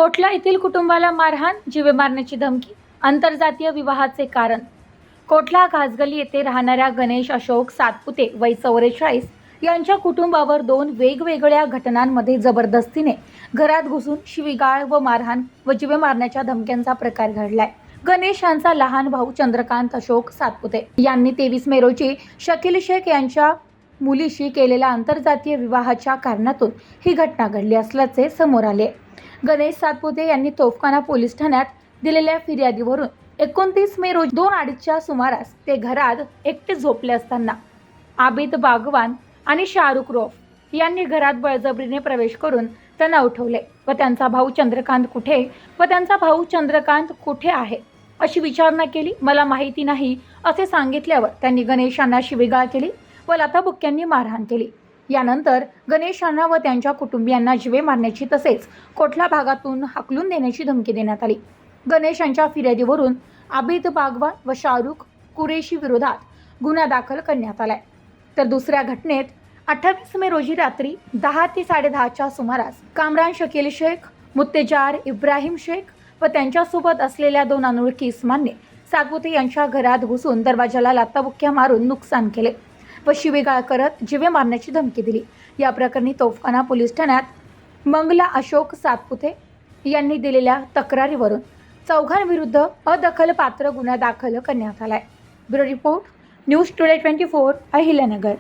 कोटला येथील कुटुंबाला मारहाण, जीवे मारण्याची धमकी, आंतरजातीय विवाहाचे कारण. कोटला घासगली येथे राहणाऱ्या गणेश अशोक सातपुते वय 44 यांच्या कुटुंबावर 2 वेगवेगळ्या घटनांमध्ये जबरदस्तीने घरात घुसून शिवीगाळ व मारहाण व जीवे मारण्याच्या धमक्यांचा प्रकार घडलाय. गणेश यांचा लहान भाऊ चंद्रकांत अशोक सातपुते यांनी 23 मे रोजी शकील शेख यांच्या मुलीशी केलेल्या आंतरजातीय विवाहाच्या कारणातून ही घटना घडली असल्याचे समोर आले. गणेश सातपुते यांनी तोफखाना पोलीस ठाण्यात दिलेल्या फिर्यादीवरून 29 मे रोजी 2:30च्या सुमारास ते घरात एकटे झोपले असताना आबिद बागवान आणि शाहरुख रौफ यांनी घरात बळजबरीने प्रवेश करून त्यांना उठवले व त्यांचा भाऊ चंद्रकांत कुठे आहे अशी विचारणा केली. मला माहिती नाही असे सांगितल्यावर त्यांनी गणेशांना शिवीगाळ केली व लाथाबुक्क्यांनी मारहाण केली. यानंतर गणेशांना व त्यांच्या कुटुंबियांना जीवे मारण्याची तसेच कोटला भागातून हाकलून देण्याची धमकी देण्यात आली. गणेशांच्या फिर्यादीवरून आबिद बागवान व शाहरुख कुरेशी विरोधात गुन्हा दाखल करण्यात आलाय. तर दुसऱ्या घटनेत 28 मे रोजी रात्री 10 ते 10:30च्या सुमारास कामरान शकील शेख, मुत्तेजार इब्राहिम शेख व त्यांच्यासोबत असलेल्या 2 अनोळखी इस्मांनी सातपुते यांच्या घरात घुसून दरवाजाला लाथाबुक्क्या मारून नुकसान केले व शिवीगाळ करत जीवे मारण्याची धमकी दिली. या प्रकरणी तोफखाना पोलीस ठाण्यात मंगला अशोक सातपुते यांनी दिलेल्या तक्रारीवरून चौघांविरुद्ध अदखलपात्र गुन्हा दाखल करण्यात आलाय. Bureau report, news today 24, Ahilyanagar.